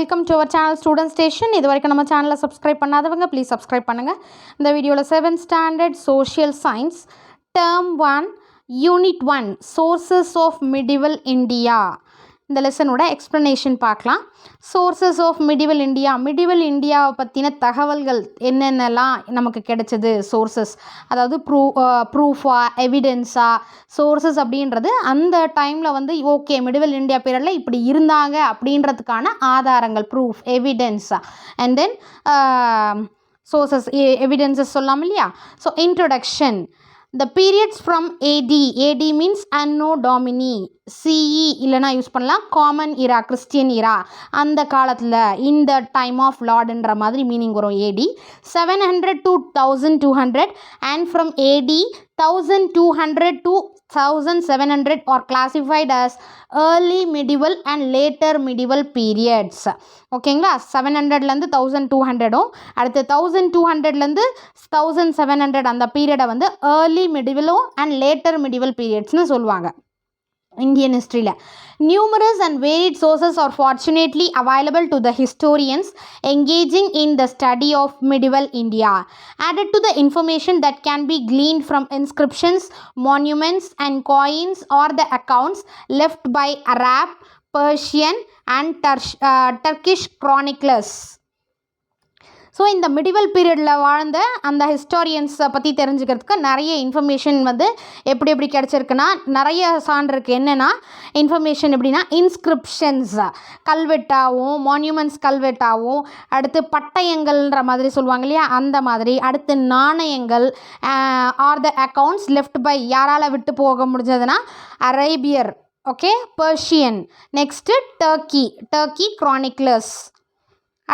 Welcome to our channel student station. இது வரைக்கும் நம்ம சேனலை சப்ஸ்கிரைப் பண்ணாதவங்க ப்ளீஸ் சப்ஸ்கிரைப் பண்ணுங்கள். இந்த வீடியோவில் 7th standard social science term 1 unit 1 sources of medieval India இந்த லெசனோட எக்ஸ்ப்ளனேஷன் பார்க்கலாம். சோர்சஸ் ஆஃப் மிடிவல் இந்தியா, மிடிவல் இந்தியாவை பற்றின தகவல்கள் என்னென்னலாம் நமக்கு கிடைச்சது. சோர்சஸ் அதாவது ப்ரூஃபா, எவிடென்ஸா. சோர்சஸ் அப்படின்றது அந்த டைமில் வந்து ஓகே மிடிவல் இந்தியா பீரியடில் இப்படி இருந்தாங்க அப்படின்றதுக்கான ஆதாரங்கள், ப்ரூஃப், எவிடென்ஸா. அண்ட் தென் சோர்சஸ், எவிடென்சஸ் சொல்லலாம் இல்லையா. So introduction. The periods from AD means Anno Domini, CE இல்லைனா யூஸ் பண்ணலாம் காமன் இரா, கிறிஸ்டியன் இரா. அந்த காலத்தில் இந்த டைம் ஆஃப் லார்டுன்ற மாதிரி மீனிங் வரும். AD 700 to 1200 and from AD 1200 to 1700 are classified as early medieval and later medieval periods. ஓகேங்களா. 700லேருந்து 1200ம் அடுத்து 1200லேருந்து 1700 அந்த பீரியடை வந்து ஏர்லி மிடிவலும் அண்ட் லேட்டர் மிடிவல் பீரியட்ஸ்னு சொல்லுவாங்க இந்தியன் ஹிஸ்ட்ரியில். Numerous and varied sources are fortunately available to the historians engaging in the study of medieval India. Added to the information that can be gleaned from inscriptions, monuments and coins or the accounts left by Arab, Persian and Turkish chroniclers. So இந்த medieval பீரியடில் வாழ்ந்த அந்த ஹிஸ்டாரியன்ஸை பற்றி தெரிஞ்சுக்கிறதுக்கு நிறைய information வந்து எப்படி கிடச்சிருக்குன்னா நிறைய சான்று இருக்குது. என்னென்னா இன்ஃபர்மேஷன் எப்படின்னா இன்ஸ்கிரிப்ஷன்ஸ் கல்வெட்டாகவும், மான்யூமெண்ட்ஸ் கல்வெட்டாகவும், அடுத்து பட்டயங்கள்ன்ற மாதிரி சொல்லுவாங்க இல்லையா அந்த மாதிரி, அடுத்து நாணயங்கள் are the accounts left by யாரால் விட்டு போக முடிஞ்சதுன்னா அரேபியர், okay, Persian, next Turkey chroniclers.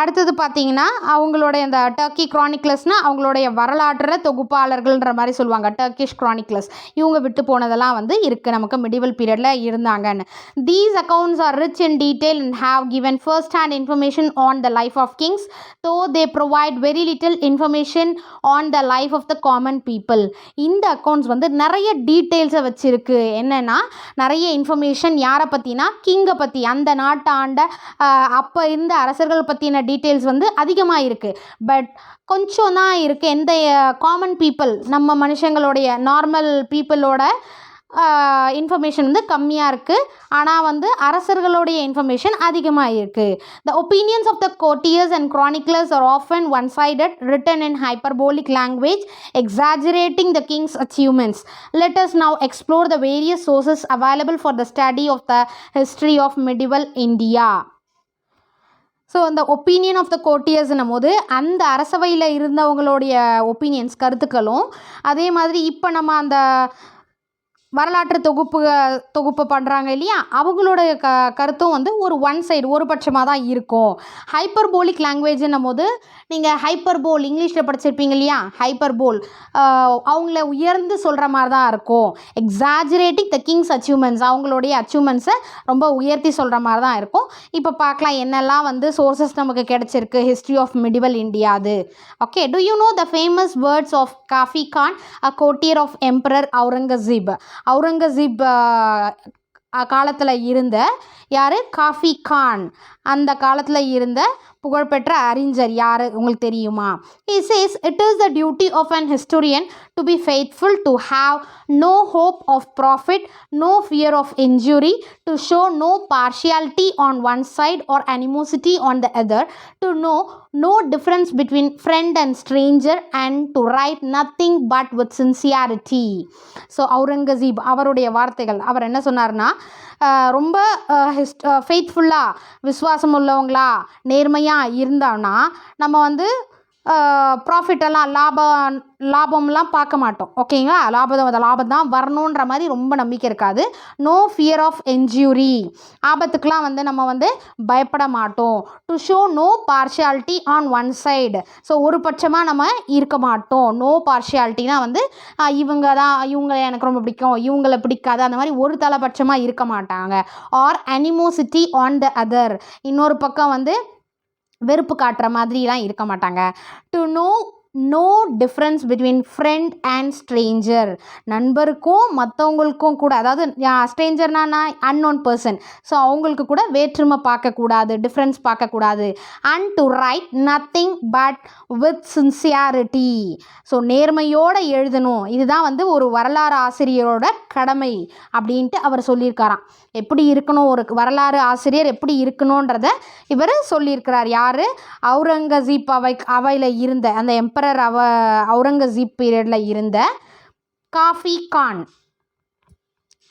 அடுத்தது பார்த்தீங்கன்னா அவங்களுடைய இந்த டர்க்கி க்ரானிக்லர்ஸ்னால் அவங்களுடைய வரலாற்று தொகுப்பாளர்கள்ன்ற மாதிரி சொல்லுவாங்க. டர்க்கிஷ் க்ரானிக்லர்ஸ் இவங்க விட்டு போனதெல்லாம் வந்து இருக்குது நமக்கு மிடிவல் பீரியடில் இருந்தாங்கன்னு. These accounts are rich in detail and have given first hand information on the life of kings though they provide very little information on the life of the common people. இந்த accounts வந்து நிறைய டீட்டெயில்ஸை வச்சுருக்கு. என்னென்னா நிறைய information யாரை பற்றினா கிங்கை பற்றி, அந்த நாட்டை ஆண்ட அப்போ இருந்த அரசர்கள் பற்றின டீட்டெயில்ஸ் வந்து அதிகமாக இருக்குது. பட் கொஞ்சம் தான் இருக்குது எந்த காமன் பீப்புள், நம்ம மனுஷங்களுடைய நார்மல் பீப்புளோட இன்ஃபர்மேஷன் வந்து கம்மியாக இருக்குது. ஆனால் வந்து அரசர்களுடைய இன்ஃபர்மேஷன் அதிகமாக இருக்குது. The opinions of the courtiers and chroniclers are often one-sided, written in hyperbolic language, exaggerating the king's achievements. Let us now explore the various sources available for the study of the history of medieval India. So அந்த opinion of the கோர்ட்டியர்ஸ்னும் போது அந்த அரசவையில் இருந்தவங்களுடைய opinions, கருத்துக்களும், அதே மாதிரி இப்போ நம்ம அந்த வரலாற்று தொகுப்பு பண்ணுறாங்க இல்லையா அவங்களுடைய கருத்தும் வந்து ஒன் சைடு, ஒரு பட்சமாக தான் இருக்கும். ஹைப்பர்போலிக் லாங்குவேஜ்னும் போது நீங்கள் ஹைப்பர்போல் இங்கிலீஷில் படிச்சிருப்பீங்க இல்லையா, ஹைப்பர்போல் அவங்கள உயர்ந்து சொல்கிற மாதிரி தான் இருக்கும். எக்ஸாஜரேட்டிங் த கிங்ஸ் அச்சீவ்மெண்ட்ஸ், அவங்களுடைய அச்சீவ்மெண்ட்ஸை ரொம்ப உயர்த்தி சொல்கிற மாதிரி தான் இருக்கும். இப்போ பார்க்கலாம் என்னெல்லாம் வந்து சோர்சஸ் நமக்கு கிடைச்சிருக்கு ஹிஸ்ட்ரி ஆஃப் மிடிவல் இந்தியா. அது okay. Do you know the famous words of Khafi Khan, a courtier of emperor Aurangzeb. Aurangzeb காலத்தில் இருந்த யார்? காஃபி கான். அந்த காலத்தில் இருந்த புகழ்பெற்ற அறிஞர் யார் உங்களுக்கு தெரியுமா? He says it is the duty of an historian to be faithful, to have no hope of profit, no fear of injury, to show no partiality on one side or animosity on the other, to know no difference between friend and stranger, and to write nothing but with sincerity. So Aurangzeb அவருடைய வார்த்தைகள். அவர் என்ன சொன்னார்னா ரொம்ப ஃபெய்த்ஃபுல்லாக, விசுவாசம் உள்ளவங்களா, நேர்மையாக இருந்தான்னா நம்ம வந்து ப்ராஃபிட்டெல்லாம் லாபம்லாம் பார்க்க மாட்டோம். ஓகேங்களா. லாபம் தான் வரணுன்ற மாதிரி ரொம்ப நம்பிக்கை இருக்காது. நோ ஃபியர் ஆஃப் இன்ஜுரி, ஆபத்துக்கெலாம் வந்து நம்ம வந்து பயப்பட மாட்டோம். To show no partiality on one side, so ஒரு பட்சமாக நம்ம இருக்க மாட்டோம். நோ பார்ஷியாலிட்டினா வந்து இவங்களை எனக்கு ரொம்ப பிடிக்கும், இவங்களை பிடிக்காது, அந்த மாதிரி ஒரு தலைபட்சமாக இருக்க மாட்டாங்க. Or animosity on the other, இன்னொரு பக்கம் வந்து வெறுப்பு காட்டுற மாதிரிலாம் இருக்க மாட்டாங்க. To know no difference between friend and stranger. நண்பருக்கும் மற்றவங்களுக்கும் கூட, அதாவது ஸ்ட்ரேஞ்சர்னா அன்னோன் பர்சன், ஸோ அவங்களுக்கு கூட வேற்றுமை பார்க்கக்கூடாது, டிஃப்ரென்ஸ் பார்க்கக்கூடாது. And to write nothing but with sincerity. So நேர்மையோடு எழுதணும், இதுதான் வந்து ஒரு வரலாறு ஆசிரியரோட கடமை அப்படின்ட்டு அவர் சொல்லியிருக்காராம். எப்படி இருக்கணும், ஒரு வரலாறு ஆசிரியர் எப்படி இருக்கணுன்றத இவர் சொல்லியிருக்கிறார். யார்? அவுரங்கசீப் அவையில் இருந்த அந்த எம்பரர் அவுரங்கசீப் பீரியடில் இருந்த காஃபி கான்.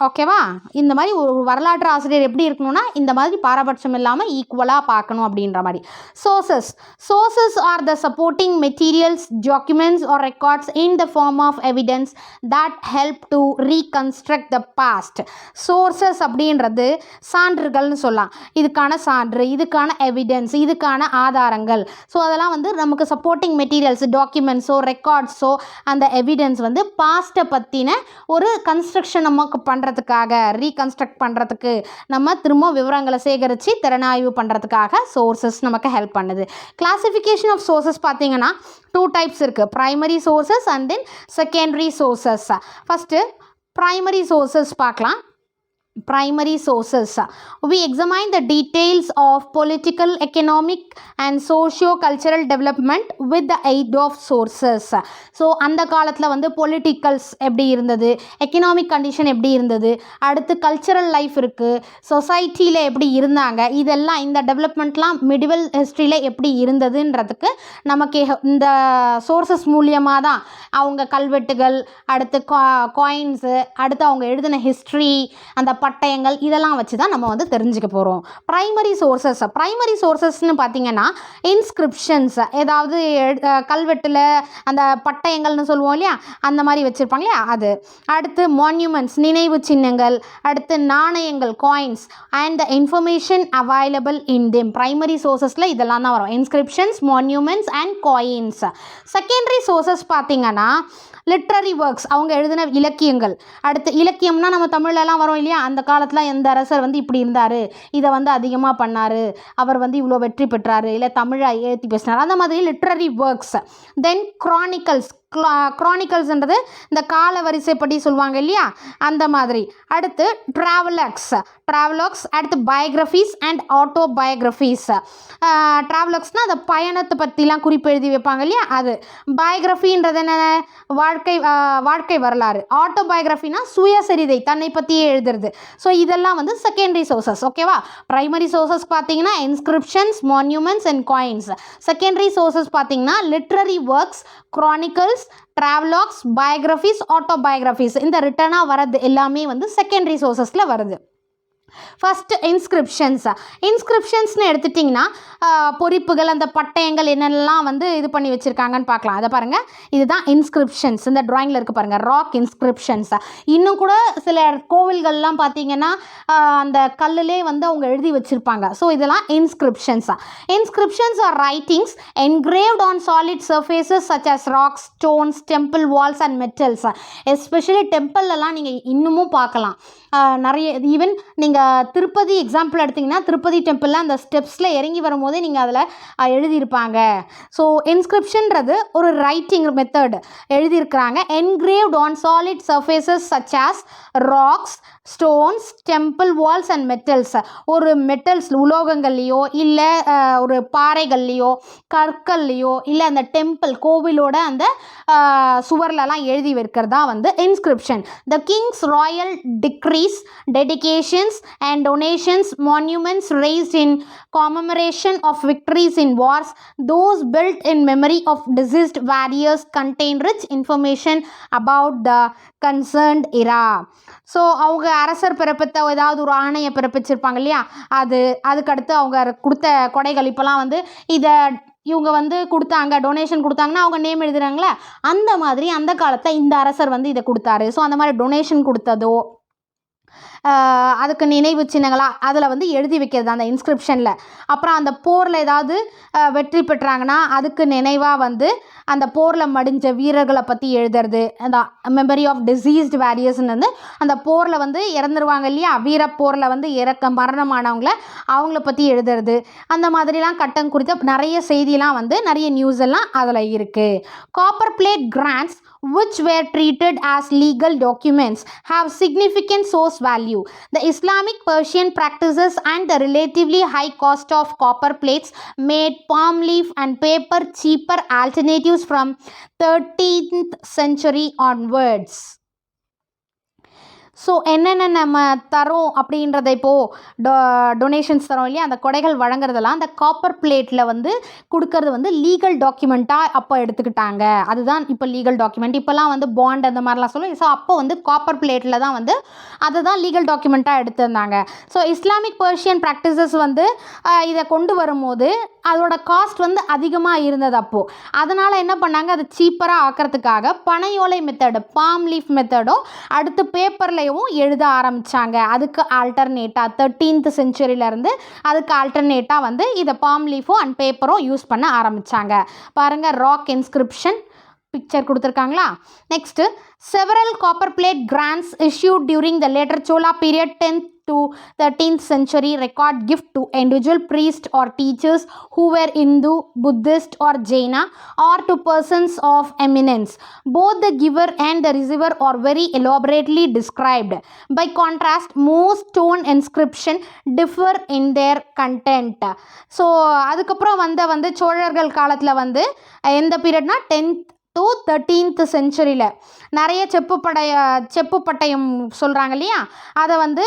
ஓகேவா? இந்த மாதிரி ஒரு வரலாற்று ஆசிரியர் எப்படி இருக்கணும்னா இந்த மாதிரி பாரபட்சம் இல்லாமல் ஈக்குவலாக பார்க்கணும் அப்படின்ற மாதிரி. Sources are the supporting materials, documents or records in the form of evidence that help to reconstruct the past. சோர்சஸ் அப்படின்றது சான்றுகள்னு சொல்லலாம். இதுக்கான சான்று, இதுக்கான எவிடன்ஸ், இதுக்கான ஆதாரங்கள். ஸோ அதெல்லாம் வந்து நமக்கு சப்போர்ட்டிங் மெட்டீரியல்ஸ், டாக்குமெண்ட்ஸோ ரெக்கார்ட்ஸோ அந்த எவிடன்ஸ் வந்து பாஸ்ட்டை பற்றின ஒரு கன்ஸ்ட்ரக்ஷன் நமக்கு பண்ணுறதுக்காக, ரீகன்ஸ்ட்ரக்ட் பண்ணுறதுக்கு, நம்ம திரும்ப விவரங்களை சேகரித்து திறனாய்வு பண்ணுறதுக்காக சோர்சஸ் நமக்கு ஹெல்ப் பண்ணுது. கிளாசிஃபிகேஷன் ஆஃப் சோர்சஸ் பார்த்தீங்கன்னா 2 டைப்ஸ் இருக்குது. Primary sources and then secondary sources. First primary sources பார்க்கலாம். Primary sources. We examine the details of political, economic and socio-cultural development with the aid of sources. So அந்த காலத்தில் வந்து politicals எப்படி இருந்தது, economic condition எப்படி இருந்தது, அடுத்து கல்ச்சரல் லைஃப் இருக்குது, சொசைட்டியில் எப்படி இருந்தாங்க, இதெல்லாம் இந்த டெவலப்மெண்ட்லாம் மிடிவல் ஹிஸ்ட்ரியில் எப்படி இருந்ததுன்றதுக்கு நமக்கு இந்த சோர்சஸ் மூலியமாக தான் அவங்க கல்வெட்டுகள், அடுத்து காயின்ஸு, அடுத்து அவங்க எழுதின ஹிஸ்ட்ரி, அந்த பட்டயங்கள், இதெல்லாம் வச்சு தான் நம்ம வந்து தெரிஞ்சுக்க போகிறோம். ப்ரைமரி சோர்சஸ்ன்னு பார்த்தீங்கன்னா இன்ஸ்கிரிப்ஷன்ஸ், ஏதாவது கல்வெட்டில் அந்த பட்டயங்கள்னு சொல்லுவோம் இல்லையா, அந்த மாதிரி வச்சுருப்பாங்க இல்லையா அது. அடுத்து மான்யூமெண்ட்ஸ், நினைவு சின்னங்கள், அடுத்து நாணயங்கள், coins and the information available in them. Primary சோர்சஸில் இதெல்லாம் தான் வரும், inscriptions, monuments and coins. Secondary sources பார்த்தீங்கன்னா லிட்ரரி ஒர்க்ஸ், அவங்க எழுதின இலக்கியங்கள். அடுத்து இலக்கியம்னா நம்ம தமிழ்லலாம் வரும் இல்லையா, அந்த காலத்தில் எந்த அரசர் வந்து இப்படி இருந்தார், இதை வந்து அதிகமாக பண்ணார், அவர் வந்து இவ்வளோ வெற்றி பெற்றார், இல்லை தமிழை ஏற்றி பேசினார், அந்த மாதிரி லிட்ரரி ஒர்க்ஸ். தென் க்ரானிக்கல்ஸ்ன்றது இந்த கால வரிசைப்படி சொல்லுவாங்க இல்லையா, அந்த மாதிரி. அடுத்து ட்ராவலாக்ஸ், அடுத்து பயோகிராஃபிஸ் அண்ட் ஆட்டோபயோகிராஃபிஸ். ட்ராவலாக்ஸ்னால் அந்த பயணத்தை பற்றிலாம் குறிப்பு எழுதி வைப்பாங்க இல்லையா, அது. பயோகிராஃபின்றது என்ன, வாழ்க்கை வரலாறு. ஆட்டோபயோகிராஃபினா சுயசரிதை, தன்னை பற்றியே எழுதுறது. ஸோ இதெல்லாம் வந்து செகண்டரி சோர்சஸ். ஓகேவா? ப்ரைமரி சோர்சஸ் பார்த்தீங்கன்னா inscriptions, monuments and coins. Secondary sources பார்த்தீங்கன்னா literary works, chronicles, travelogues, biographies, autobiographies. இந்த ரிட்டனாக வரது எல்லாமே வந்து செகண்டரி சோர்சஸில் வருது. ஃபஸ்ட்டு இன்ஸ்கிரிப்ஷன்ஸ்னு எடுத்துட்டிங்கன்னா பொறிப்புகள், அந்த பட்டயங்கள் என்னெல்லாம் வந்து இது பண்ணி வச்சுருக்காங்கன்னு பார்க்கலாம். அதை பாருங்கள், இதுதான் இன்ஸ்கிரிப்ஷன்ஸ். இந்த ட்ராயிங்கில் இருக்குது பாருங்கள், ராக் இன்ஸ்கிரிப்ஷன்ஸ். இன்னும் கூட சில கோவில்கள்லாம் பார்த்தீங்கன்னா அந்த கல்லுலே வந்து அவங்க எழுதி வச்சுருப்பாங்க. ஸோ இதெல்லாம் inscriptions are writings engraved on solid surfaces such as rocks, stones, temple walls and metals. Especially டெம்பிள்லாம் நீங்கள் இன்னமும் பார்க்கலாம். நிறைய ஈவன் நீங்கள் திருப்பதி எக்ஸாம்பிள் எடுத்திங்கன்னா, திருப்பதி டெம்பிளில் அந்த ஸ்டெப்ஸில் இறங்கி வரும்போதே நீங்கள் அதில் எழுதியிருப்பாங்க. ஸோ இன்ஸ்கிரிப்ஷன்றது ஒரு ரைட்டிங் மெத்தட், எழுதியிருக்கிறாங்க. engraved on solid surfaces such as rocks, stones, temple walls and metals. ஒரு மெட்டல்ஸ், உலோகங்கள்லையோ இல்லை ஒரு பாறைகள்லையோ கற்கள்லையோ இல்லை அந்த டெம்பிள் கோவிலோட அந்த சுவர்லலாம் எழுதி வைக்கிறது தான் வந்து inscription. The kings royal decrees, dedications and donations, monuments raised in commemoration of victories in wars, those built in memory of deceased warriors contain rich information about the concerned era. So அவங்க அரசர் பிறப்பித்த ஏதாவது ஒரு ஆணையை பிறப்பிச்சிருப்பாங்க இல்லையா, அதுக்கடுத்து அவங்க கொடுத்த கொடைகள், இப்போலாம் வந்து இதை இவங்க வந்து கொடுத்தாங்க, டொனேஷன் கொடுத்தாங்கன்னா அவங்க நேம் எழுதுகிறாங்களே, அந்த மாதிரி அந்த காலத்தில் இந்த அரசர் வந்து இதை கொடுத்தாரு. ஸோ அந்த மாதிரி டொனேஷன் கொடுத்ததோ, அதுக்கு நினைவு சின்னங்களாக அதில் வந்து எழுதி வைக்கிறது அந்த இன்ஸ்கிரிப்ஷனில். அப்புறம் அந்த போரில் ஏதாவது வெற்றி பெற்றாங்கன்னா அதுக்கு நினைவாக வந்து அந்த போரில் மடிஞ்ச வீரர்களை பற்றி எழுதுறது. அந்த மெமரி ஆஃப் டிசீஸ்டு வேரியர்ஸ்ன்னு வந்து அந்த போரில் வந்து இறந்துருவாங்க இல்லையா, வீரப்போரில் வந்து மரணமானவங்கள அவங்கள பற்றி எழுதுறது. அந்த மாதிரிலாம் கட்டம் குறித்த நிறைய செய்திலாம் வந்து நிறைய நியூஸ் எல்லாம் அதில் இருக்குது. Copper plate grants which were treated as legal documents have significant source value. The Islamic Persian practices and the relatively high cost of copper plates made palm leaf and paper cheaper alternatives from 13th century onwards. So என்னென்ன நம்ம தரோம் அப்படின்றத இப்போது donations தரோம் இல்லையா, அந்த கொடைகள் வழங்குறதெல்லாம் அந்த copper பிளேட்டில் வந்து கொடுக்கறது வந்து லீகல் டாக்குமெண்ட்டாக அப்போ எடுத்துக்கிட்டாங்க. அதுதான் இப்போ லீகல் டாக்குமெண்ட். இப்போல்லாம் வந்து பாண்ட் அந்த மாதிரிலாம் சொல்லுவோம். ஸோ அப்போ வந்து காப்பர் பிளேட்டில் தான் வந்து அதை தான் லீகல் டாக்குமெண்ட்டாக எடுத்திருந்தாங்க. ஸோ இஸ்லாமிக் பர்ஷியன் ப்ராக்டிசஸ் வந்து இதை கொண்டு வரும்போது அதோட காஸ்ட் வந்து அதிகமாக இருந்தது அப்போது. அதனால் என்ன பண்ணாங்க, அதை சீப்பராக ஆக்கிறதுக்காக பனையோலை மெத்தடு, பாம் லீஃப் மெத்தடோ அடுத்து பேப்பர்லையும் எழுத ஆரம்பித்தாங்க. அதுக்கு ஆல்டர்னேட்டாக 13th செஞ்சுரியிலேருந்து அதுக்கு ஆல்டர்னேட்டாக வந்து இதை பாம் லீஃபோ அண்ட் பேப்பரும் யூஸ் பண்ண ஆரம்பித்தாங்க. பாருங்கள், ராக் இன்ஸ்கிரிப்ஷன் பிக்சர் கொடுத்துருக்காங்களா. Next, several copper plate grants issued during the later Chola period 10th to 13th century record gift to individual priests or teachers who were Hindu, Buddhist or Jaina, or to persons of eminence. Both the giver and the receiver are very elaborately described. By contrast, most stone inscription differ in their content. So அதுக்கப்புறம் வந்து சோழர்கள் காலத்தில் வந்து எந்த பீரியட்னா 10th to 13th செஞ்சுரியில் நிறைய செப்பு பட்டயம் சொல்கிறாங்க இல்லையா, அதை வந்து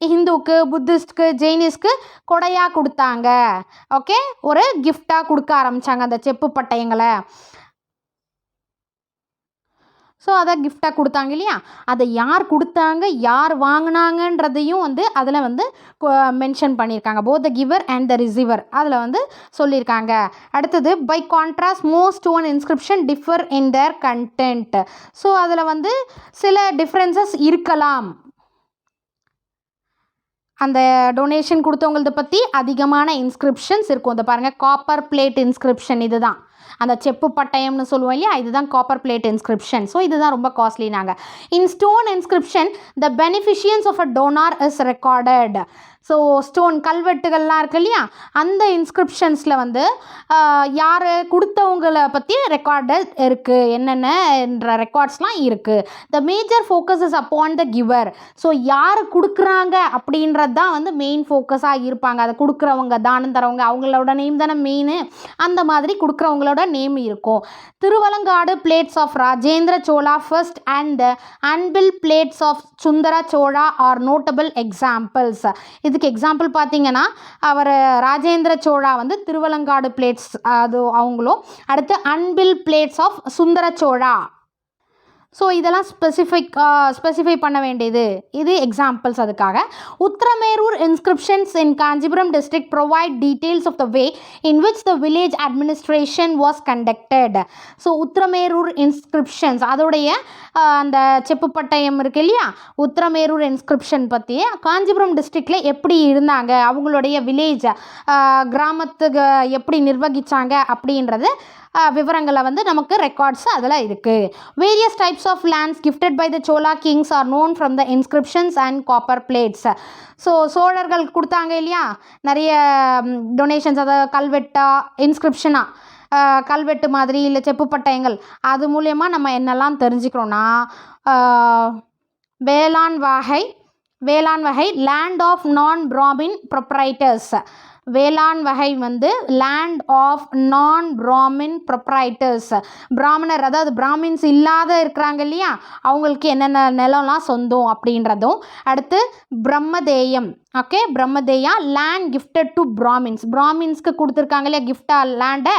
ஹிந்துக்கு, புத்திஸ்ட்க்கு, ஜெயினிஸ்க்கு கொடையாக கொடுத்தாங்க. ஓகே, ஒரு கிஃப்டாக கொடுக்க ஆரம்பித்தாங்க அந்த செப்பு பட்டயங்களை. ஸோ அதை கிஃப்டாக கொடுத்தாங்க இல்லையா, அதை யார் கொடுத்தாங்க, யார் வாங்கினாங்கன்றதையும் வந்து அதில் வந்து மென்ஷன் பண்ணியிருக்காங்க. Both the giver and the receiver அதில் வந்து சொல்லியிருக்காங்க. அடுத்தது, by contrast most stone inscription differ in their content. So அதில் வந்து சில டிஃப்ரென்சஸ் இருக்கலாம். அந்த டொனேஷன் கொடுத்தவங்களத பற்றி அதிகமான இன்ஸ்கிரிப்ஷன்ஸ் இருக்கும். இந்த பாருங்கள், காப்பர் பிளேட் இன்ஸ்கிரிப்ஷன் இதுதான். அந்த செப்பு பட்டயம்னு சொல்லுவோம் இல்லையா, இதுதான் காப்பர் பிளேட் இன்ஸ்கிரிப்ஷன். ஸோ இதுதான் ரொம்ப காஸ்ட்லினாங்க. In stone inscription the beneficiaries of a donor is recorded. So stone கல்வெட்டுகள்லாம் இருக்கு இல்லையா, அந்த இன்ஸ்கிரிப்ஷன்ஸில் வந்து யார் கொடுத்தவங்களை பற்றி ரெக்கார்டு இருக்குது, என்னென்னன்ற ரெக்கார்ட்ஸ்லாம் இருக்குது. The major focus is upon the giver. So யார் கொடுக்குறாங்க அப்படின்றது தான் வந்து மெயின் ஃபோக்கஸாக இருப்பாங்க. அதை கொடுக்குறவங்க, தானம் தரவங்க, அவங்களோட நேம் தானே மெயின். அந்த மாதிரி கொடுக்குறவங்களோட நேம் இருக்கும். Thiruvalangadu plates of Rajendra Chola first and Anbil plates of Sundara Chola are notable examples. இதுக்கு எக்ஸாம்பிள் பார்த்தீங்கன்னா, அவர் ராஜேந்திர சோழா வந்து திருவலங்காடு பிளேட்ஸ் அது அவங்களும், அடுத்து Anbil plates of Sundara Chola. So இதெல்லாம் ஸ்பெசிஃபை பண்ண வேண்டியது, இது எக்ஸாம்பிள்ஸ். அதுக்காக Uthiramerur inscriptions in Kanchipuram district provide details of the way in which the village administration was conducted. So Uthiramerur inscriptions அதோடைய அந்த செப்பு பட்டயம் இருக்கு இல்லையா, உத்திரமேரூர் இன்ஸ்கிரிப்ஷன் பற்றி காஞ்சிபுரம் டிஸ்ட்ரிக்டில் எப்படி இருந்தாங்க, அவங்களுடைய வில்லேஜ் கிராமத்துக்கு எப்படி நிர்வகித்தாங்க அப்படின்றது விவரங்களை வந்து நமக்கு ரெக்கார்ட்ஸ் அதில் இருக்குது. Various types of lands gifted by the Chola kings are known from the inscriptions and copper plates. So சோழர்கள் கொடுத்தாங்க இல்லையா நிறைய டொனேஷன்ஸ், அதாவது கல்வெட்டா, இன்ஸ்கிரிப்ஷனாக, கல்வெட்டு மாதிரி இல்லை செப்பு பட்டயங்கள், அது மூலயமா நம்ம என்னெல்லாம் தெரிஞ்சுக்கிறோன்னா, வேளாண் வகை லேண்ட் ஆஃப் நான் பிராமின் ப்ரொப்ரைட்டர்ஸ். வேளாண் வகை வந்து லேண்ட் ஆஃப் நான் பிராமின் ப்ரொப்ரைட்டர்ஸ். பிராமணர், அதாவது பிராமின்ஸ் இல்லாத இருக்கிறாங்க இல்லையா, அவங்களுக்கு என்னென்ன நிலம்லாம் சொந்தம் அப்படின்றதும். அடுத்து பிரம்மதேயம். ஓகே, பிரம்மதேயா லேண்ட் கிஃப்டட் டு பிராமின்ஸ்க்கு கொடுத்துருக்காங்க இல்லையா கிஃப்டா லேண்டை,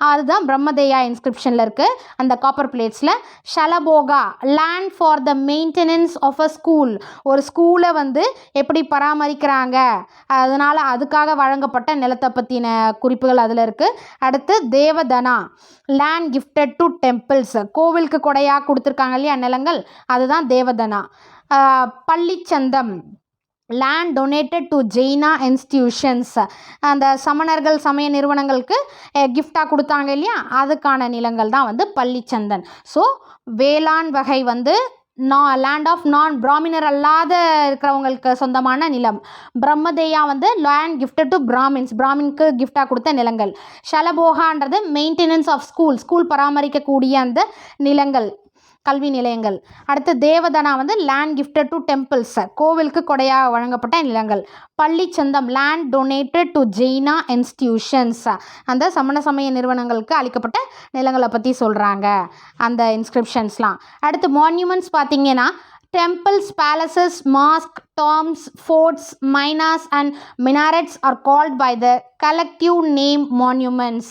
அதுதான் பிரம்மதேயா இன்ஸ்கிரிப்ஷனில் இருக்குது அந்த காப்பர் பிளேட்ஸில். Shalabhoga land for the maintenance of a school. ஒரு ஸ்கூலை வந்து எப்படி பராமரிக்கிறாங்க, அதனால் அதுக்காக வழங்கப்பட்ட நிலத்தை பற்றின குறிப்புகள் அதில் இருக்குது. அடுத்து devadana land gifted to temples. கோவிலுக்கு கொடையாக கொடுத்துருக்காங்க இல்லையா நிலங்கள், அதுதான் devadana. Pallichchandam land donated to Jaina institutions, அந்த சமணர்கள் சமய நிறுவனங்களுக்கு கிஃப்டாக கொடுத்தாங்க இல்லையா, அதுக்கான நிலங்கள் தான் வந்து பள்ளிச்சந்தன். ஸோ வேளாண் வகை வந்து லேண்ட் ஆஃப் நான் பிராமினர் அல்லாத இருக்கிறவங்களுக்கு சொந்தமான நிலம். பிரம்மதேயா வந்து லேண்ட் கிஃப்டட் டு பிராமின்க்கு கிஃப்டாக கொடுத்த நிலங்கள். ஷலபோகான்றது மெயின்டெனன்ஸ் ஆஃப் ஸ்கூல் பராமரிக்கக்கூடிய அந்த நிலங்கள், கல்வி நிலையங்கள். அடுத்து தேவதனா வந்து லேண்ட் கிஃப்டட் டு டெம்பிள்ஸ், கோவிலுக்கு கொடையாக வழங்கப்பட்ட நிலங்கள். Pallichchandam land donated to Jaina institutions, அந்த சமண சமய நிறுவனங்களுக்கு அளிக்கப்பட்ட நிலங்களை பற்றி சொல்கிறாங்க அந்த இன்ஸ்கிரிப்ஷன்ஸ்லாம். அடுத்து மான்யூமெண்ட்ஸ் பார்த்திங்கன்னா temples, palaces, mosques, tombs, forts, minas and minarets are called by the collective name monuments.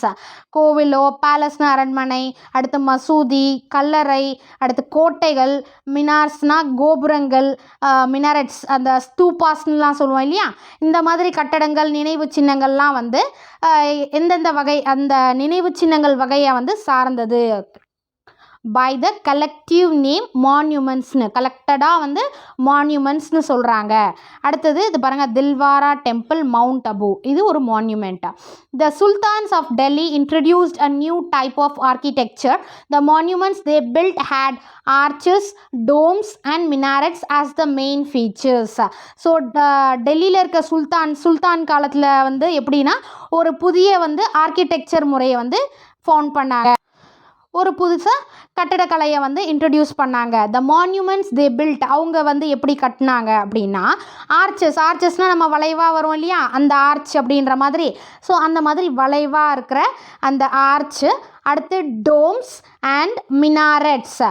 கோவிலோ பேலஸ்னா அரண்மனை, அடுத்து மசூதி கல்லறை, அடுத்து கோட்டைகள், மினார்ஸ்னா கோபுரங்கள், மினாரெட்ஸ் அந்த ஸ்தூபாஸ்லாம் சொல்லுவோம் இல்லையா, இந்த மாதிரி கட்டடங்கள் நினைவு சின்னங்கள்லாம் வந்து எந்தெந்த வகை அந்த நினைவு சின்னங்கள் வகையை வந்து சார்ந்தது by the collective name monuments-னு கலெக்டடாக வந்து மான்யூமெண்ட்ஸ்னு சொல்கிறாங்க. அடுத்தது இது பாருங்கள், தில்வாரா டெம்பிள் மவுண்ட் அபு, இது ஒரு monument. The Sultans of Delhi introduced a new type of architecture. The monuments they built had arches, domes and minarets as the main features. So டெல்லியில் இருக்க சுல்தான் காலத்தில் வந்து எப்படின்னா ஒரு புதிய வந்து ஆர்கிடெக்சர் முறையை வந்து ஃபவுண்ட் பண்ணாங்க, ஒரு புதுசாக கட்டடக்கலையை வந்து இன்ட்ரடியூஸ் பண்ணாங்க. த மான்யூமெண்ட்ஸ் தே பில்ட், அவங்க வந்து எப்படி கட்டினாங்க அப்படின்னா ஆர்ச்சஸ்னால் நம்ம வளைவாக வரும் இல்லையா, அந்த ஆர்ச் அப்படின்ற மாதிரி. ஸோ அந்த மாதிரி வளைவாக இருக்கிற அந்த ஆர்ச்சு. அடுத்து டோம்ஸ் அண்ட் மினாரெட்ஸ்.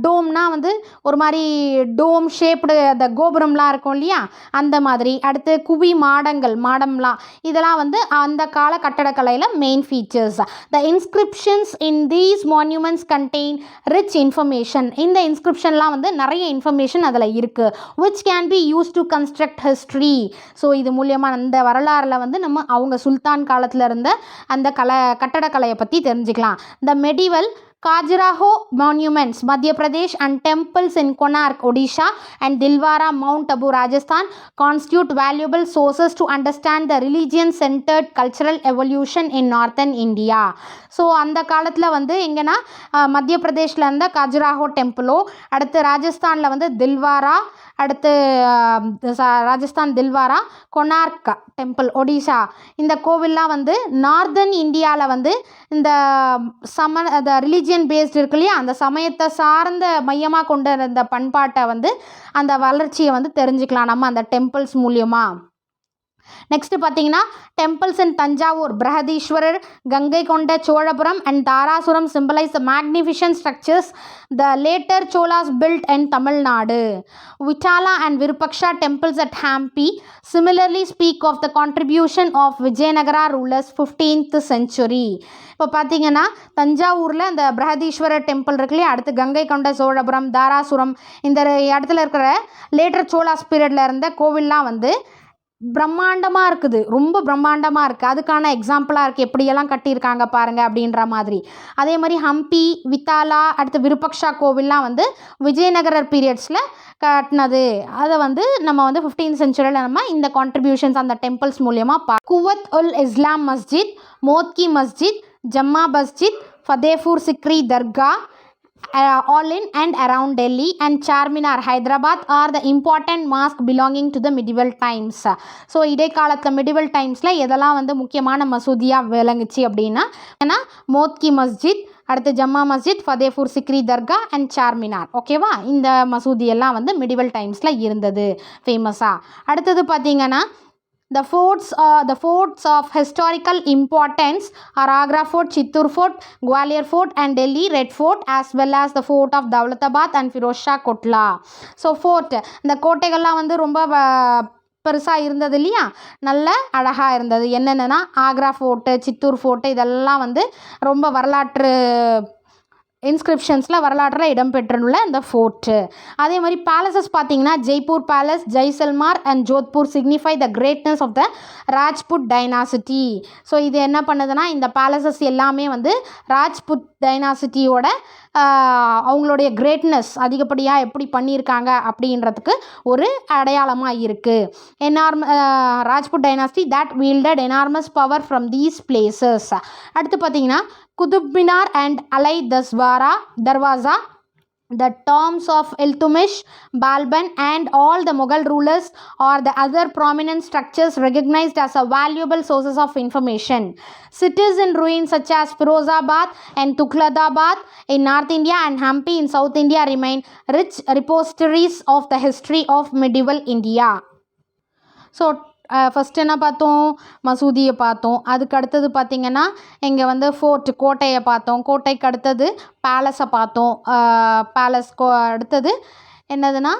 டோம்னா வந்து ஒரு மாதிரி டோம் ஷேப்டு அந்த கோபுரம்லாம் இருக்கும் இல்லையா, அந்த மாதிரி. அடுத்து குவி மாடம்லாம், இதெல்லாம் வந்து அந்த கால கட்டடக்கலையில் main features. The inscriptions in these monuments contain rich information. இந்த இன்ஸ்கிரிப்ஷன்லாம் வந்து நிறைய இன்ஃபர்மேஷன் அதில் இருக்குது. Which can be use to construct history. So இது மூலியமாக அந்த வரலாறில் வந்து நம்ம அவங்க சுல்தான் காலத்தில் இருந்த அந்த கட்டடக்கலையை பற்றி தெரிஞ்சுக்கலாம். த medieval Khajuraho monuments, Madhya Pradesh and temples in Konark, Odisha and Dilwara, Mount Abu, Rajasthan constitute valuable sources to understand the religion-centered cultural evolution in northern India. So அந்த காலத்தில் வந்து எங்கன்னா மத்திய பிரதேஷில் இருந்த காஜுராஹோ டெம்பிளோ, அடுத்து ராஜஸ்தானில் வந்து தில்வாரா, அடுத்து ராஜஸ்தான் தில்வாரா, கொனார்க் டெம்பிள் ஒடிஷா, இந்த கோவில்லாம் வந்து நார்தர்ன் இந்தியாவில் வந்து இந்த ரிலீஜியன் பேஸ்டு இருக்கு இல்லையா, அந்த சமயத்தை சார்ந்த மையமாக கொண்ட அந்த பண்பாட்டை வந்து அந்த வளர்ச்சியை வந்து தெரிஞ்சுக்கலாம் நம்ம அந்த டெம்பிள்ஸ் மூலியமாக. நெக்ஸ்ட்டு பார்த்தீங்கன்னா டெம்பிள்ஸ் இன் தஞ்சாவூர், பிரகதீஸ்வரர், கங்கை கொண்ட Cholapuram and Darasuram symbolize the magnificent structures the later Cholas built in Tamil Nadu. Vitala and Virupaksha temples at Hampi similarly speak of the contribution of Vijayanagara rulers 15th century. இப்போ பார்த்தீங்கன்னா தஞ்சாவூரில் இந்த Brihadeeswarar temple இருக்கு இல்லையா, அடுத்து கங்கை கொண்ட சோழபுரம், தாராசுரம், இந்த இடத்துல இருக்கிற லேட்டர் சோலாஸ் பீரியடில் இருந்த கோவில்லாம் வந்து பிரம்மாண்டமாக இருக்குது, ரொம்ப பிரம்மாண்டமாக இருக்குது. அதுக்கான எக்ஸாம்பிளாக இருக்குது, எப்படியெல்லாம் கட்டியிருக்காங்க பாருங்கள் அப்படின்ற மாதிரி. அதே மாதிரி ஹம்பி, வித்தாலா, அடுத்து விருப்பக்ஷா கோவில்லாம் வந்து விஜயநகரர் பீரியட்ஸில் கட்டினது. அதை வந்து நம்ம வந்து 15th சென்ச்சுரியில் நம்ம இந்த கான்ட்ரிபியூஷன்ஸ் அந்த டெம்பிள்ஸ் மூலியமாக குவத் உல் இஸ்லாம் மஸ்ஜித், மோத்கி மஸ்ஜித், ஜம்மா மஸ்ஜித், ஃபதேபூர் சிக்ரி தர்கா all in and around Delhi and Charminar, Hyderabad are the important mosque belonging to the medieval times. So இடைக்காலத்தில் medieval timesல எதெல்லாம் வந்து முக்கியமான மசூதியாக விளங்குச்சு அப்படின்னா மோத்கி மஸ்ஜித், அடுத்து ஜம்மா மஸ்ஜித், ஃபதேபூர் சிக்ரி தர்கா அண்ட் சார்மினார். ஓகேவா, இந்த மசூதியெல்லாம் வந்து medieval timesல இருந்தது ஃபேமஸாக. அடுத்தது பார்த்தீங்கன்னா The forts of historical importance are Agra Fort, Chittoor Fort, Gwalior Fort and Delhi Red Fort, as well as the fort of Daulatabad and Firoz Shah Kotla. So fort, இந்த கோட்டைகள்லாம் வந்து ரொம்ப பெருசாக இருந்தது இல்லையா, நல்ல அழகாக இருந்தது. என்னென்னா ஆக்ரா ஃபோர்ட்டு, சித்தூர் ஃபோர்ட்டு, இதெல்லாம் வந்து ரொம்ப வரலாற்று இன்ஸ்கிரிப்ஷன்ஸில் வரலாற்றில் இடம்பெற்றுள்ள இந்த ஃபோர்ட்டு. அதே மாதிரி பேலசஸ் பார்த்தீங்கன்னா Jaipur palace, Jaisalmer and Jodhpur signify the greatness of the Rajput dynasty. So இது என்ன பண்ணுதுன்னா இந்த பேலசஸ் எல்லாமே வந்து ராஜ்புட் டைனாசிட்டியோட அவங்களுடைய கிரேட்னஸ் அதிகப்படியாக எப்படி பண்ணியிருக்காங்க அப்படின்றதுக்கு ஒரு அடையாளமாக இருக்குது. Rajput dynasty that wielded enormous power from these places. அடுத்து பார்த்தீங்கன்னா குதுப் மினார் அண்ட் அலை Darwaza, the tombs of Iltutmish, Balban and all the Mughal rulers are the other prominent structures recognized as a valuable sources of information. Cities in ruins such as Firozabad and Tughlaqabad in North India and Hampi in South India remain rich repositories of the history of medieval India. So first என்ன பார்த்தோம், மசூதியை பார்த்தோம். அதுக்கு அடுத்தது பார்த்திங்கன்னா இங்கே வந்து கோட்டையை பார்த்தோம். கோட்டைக்கு அடுத்தது பேலஸை பார்த்தோம். அடுத்தது என்னதுன்னா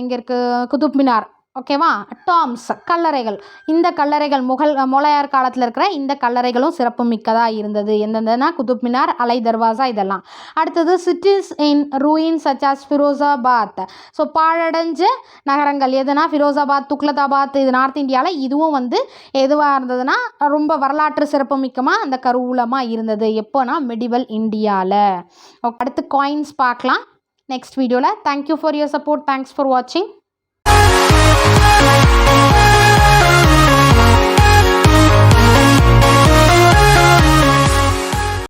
இங்கே இருக்குது குதுப் மினார். ஓகேவா, டாம்ஸ் கல்லறைகள். இந்த கல்லறைகள் முகலாயர் காலத்தில் இருக்கிற இந்த கல்லறைகளும் சிறப்பு மிக்கதாக இருந்தது. எந்தெந்தனா குதுப் மினார், அலை தர்வாசா இதெல்லாம். அடுத்தது cities in ruins such as Firozabad. So பாழடைஞ்ச நகரங்கள் எதுனா ஃபிரோசாபாத், துக்லகாபாத், இது நார்த் இந்தியாவில். இதுவும் வந்து எதுவாக இருந்ததுன்னா ரொம்ப வரலாற்று சிறப்பு மிக்கமாக அந்த கருவூலமாக இருந்தது. எப்போனா மெடிவல் இந்தியாவில். அடுத்து காயின்ஸ் பார்க்கலாம் நெக்ஸ்ட் வீடியோவில். Thank you for your support. Thanks for வாட்சிங்.